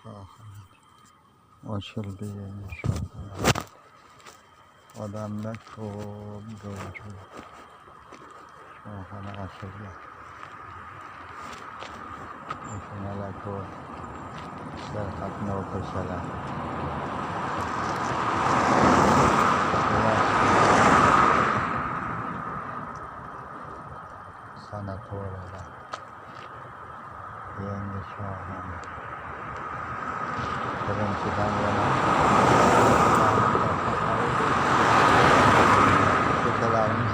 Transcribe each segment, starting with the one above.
shoxini ochildi yangi shoxini. Odamlar ko'p jo'ra shoxini ochilgan. Mashinalar ko'p, ishlar qatnov qilsalar. Sanatoriyalar yangi shoxini birinchidan yana ko'chalarimiz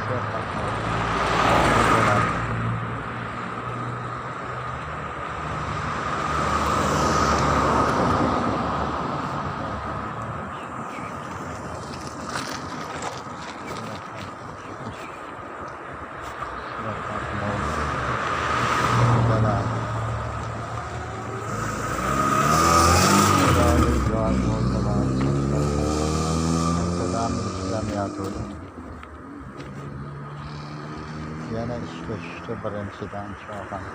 yana ishga tushdi birinchidan shoxini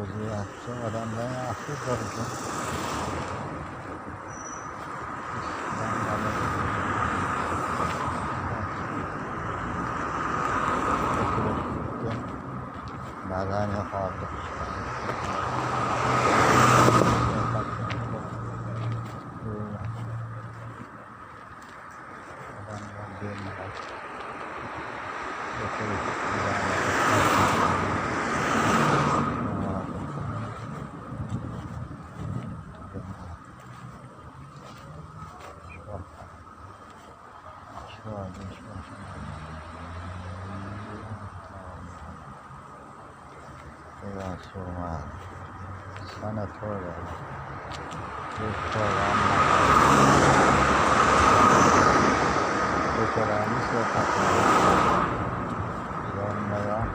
o'zi yaxshi odamlar yaxshi ko'rdi. Bag'ani qoldi. Sanatoriya ko'chalarimiz yonma-yon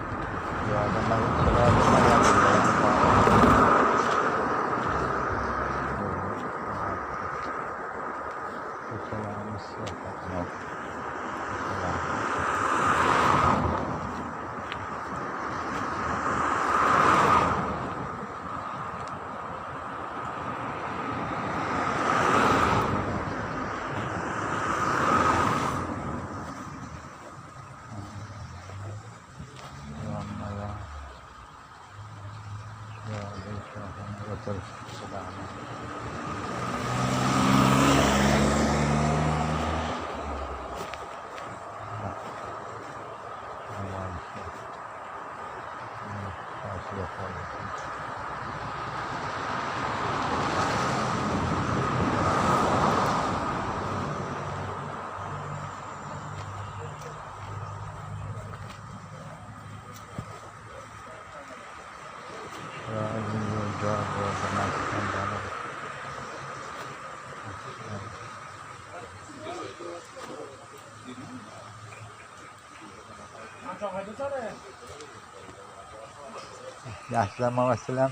yaxshilarman vassalam.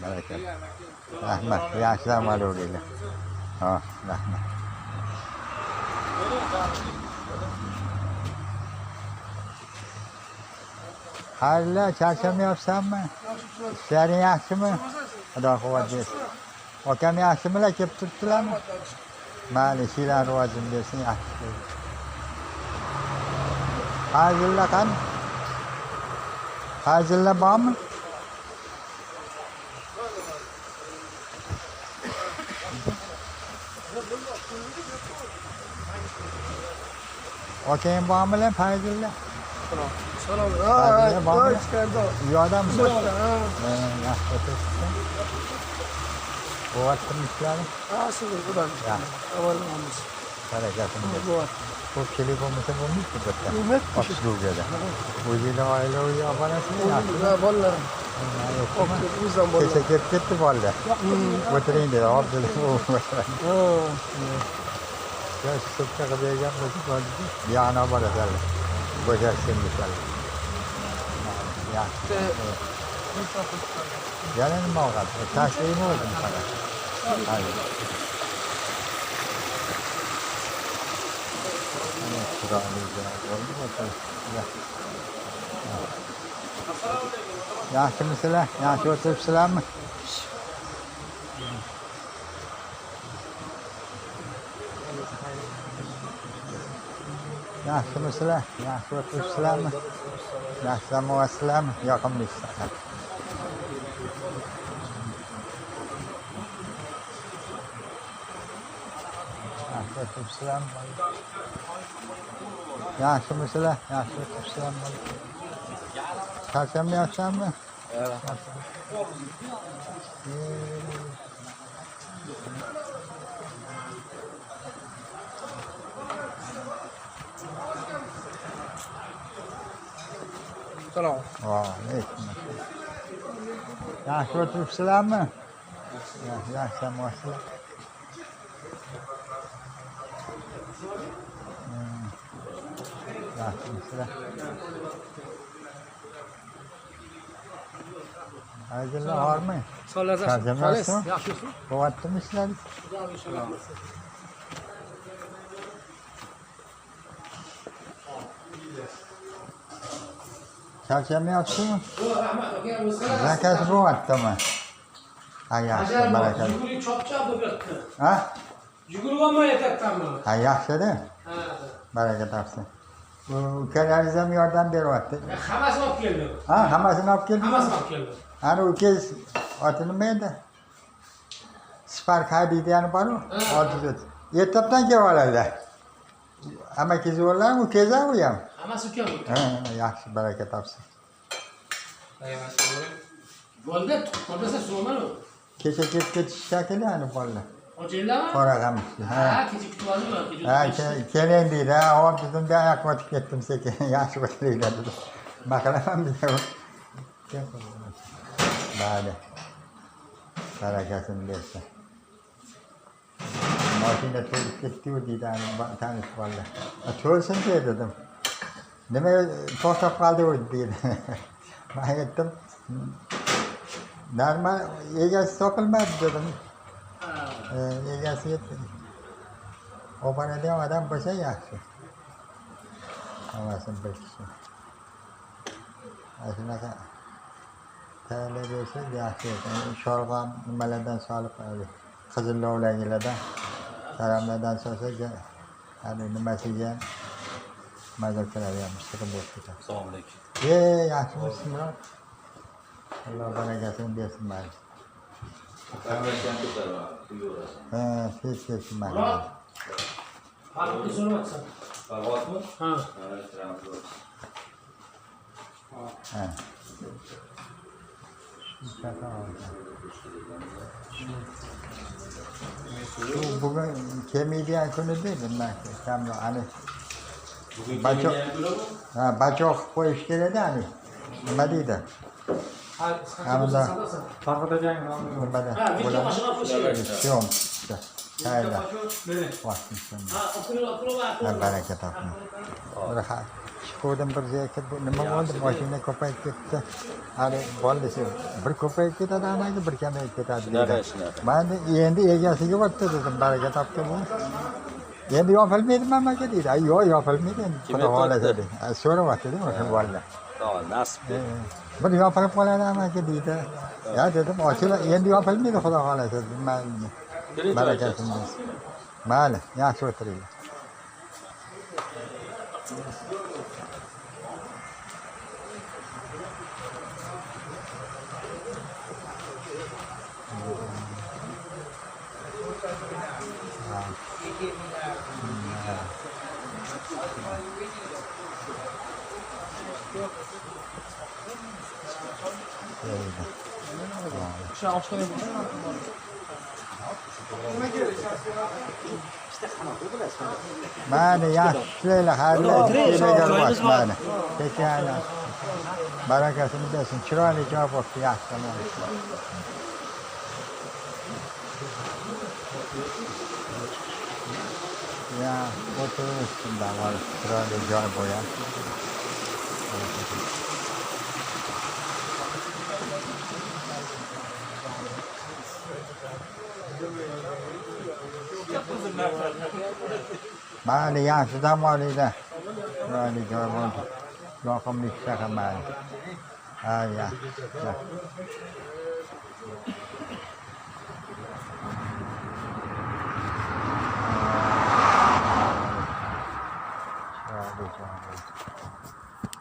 Baraka. Rahmat. Yaxshilarman o'raylar. Ha, rahmat. Xayrli, charchamayapsanmi? Ishlaring yaxshimi? Xudo quvvat bersin. Akam yaxshimilar, kelib turibdilarmi? Mayli, ishinglar rivojini bersin, yaxshi. Xayrli qani? Xayrli bormi? Akang bormilar, Fayzulla? Salom. Yo'qdan yaxshi o'tiribsan. Bo'vatdimi ishlaring? Siz budan. Avvalamiz. Barakatim. Ko'pchilik bo'lmasa bo'lmaydi bitta. Bo'lmaydi. Oslugada. O'zingizning oilaviy obonasizmi? Bolalar. O'zdan bolalar. Kecha kelib ketdi bolalar. O'tiring dedi, Abdulla. Ya sutga qilib bergan bo'lsa, bo'ldi. Biyona boradilar. Bo'shashsin desalar. Yaxshi. Yana nima oladi? Tashrifmi o'zim faqat. Hayır. Kur'an'ı oldu bakalım. Yaxshimisizlar? Yaxshi o'tiribsizlarmi? Yaxshimisizlar? Yaxshi o'tiribsizlarmi? Yaxshi dam olasizlarmi? Yoqimli ishlar. Yaxshi o'tiribsizlarmi? Yaxshimisizlar? Yaxshi o'tiribsizlarmi? Charchamayapsanmi? Salom. Alaykum. Yaxshi o'tiribsizlarmi? Yaxshi dam olasizlar. Yaxshimisizlar? Aydınlar var mı? Charchamayapsizmi? Yaxshisiz? Bo'lyaptimi ishlaringiz? Charchamayapsizmi? Zakasi bo'lyaptimi? Ha, yaxshi, barakalla. Yugurik chop-chop bo'lib yotdi. Ha? Yugurib olmayapti-mi? Ha, yaxshi-da. Baraka topsin. Ukalaringiz ham yordam beryapti. Hammasini olib keldim. Ha, hammasini olib keldingmi? Hammasini olib keldim. Ana ukangiz oti nima edi? Spark haydaydigani boru? Olti. Ertapdan kelib oladilar. Amakingiz o'g'illarmi, ukangiz ham u ham? Hammasi ukam. Ha, yaxshi, baraka topsin. Bo'ldi, qo'lbasa so'manu. Kecha ketib ketish shakili ani bolalar. Ochinglarmi? Qora qamishli. Ha, kecha kutib oldim. Ha, keling deydi. Ha, hop dedim-da, oyoqqa o'tib ketdim sekin. Yaxshi o'tiringlar dedim. Nima qilaman dedim. Mayli. Barakasini bersin. Mashina to'lib ketdi-yu deydi tanish bolalar. To'lsin dedim. Nima to'xtab qoldi u deydi. Men aytdim, normal egasi topilmadi dedim. Egasi yetdi. Oboradigan odam bo'lsa yaxshi. Hammasini bir kishi. Shunaqa tayyorlab bersa yaxshi ekan. Sho'rg'am nimalardan solib qo'yadi. Qizillovlardan, taramlardan solsa, hali nimasiga mazza qiladi ham, shirin bo'lib ketadi. Assalomu alaykum. Yaxshimisiz, Murod? Alloh barakasini bersin mana. Ha, hech mana. Farqni so'rayapsan. Farg'otmi? Ha. Ha. Bugun kelmaydigan kuni dedi man kamroq ani bachoq qilib qo'yish kerak-da ani nima deydi? Hamda Farqotagan nimada bitta mashina qo'yish kerak. Yo'q. Hayda. Vaqtingiz baraka toping. Chiquvdim bir joyga, nima bo'ldi? Mashina ko'payib ketdi. Hali bo'ldi-ku. Bir ko'payib ketadi, amaga bir kamayib ketadi dedi. Mana endi egasiga o'tdi dedim, baraka topdi bu. Endi yopilmaydimi amaga deydi. Yo'q, yopilmaydi endi. Xudo xolasa dedi. So'rayapti-da o'sha bolalar. Nasib. Bir yopilib qoladi amaga deydi. Ya dedim, ochila endi yopilmaydi xudo xolasa dedim. Barakasini bersin. Mayli, yaxshi o'tiringlar. Mana yaxshilar, xayrli mana. Kecha barakasini bersin. Chiroyli javob bo'ldi, yaxshi. Ya, o'tirish shundan olib, chiroyli joy bo'lyapti. Mayli, yaxshi dam olinglar. Chiroyli joy bo'ldi. Yoqimli shahar mayli. Ah, yeah. Yeah. Sorry.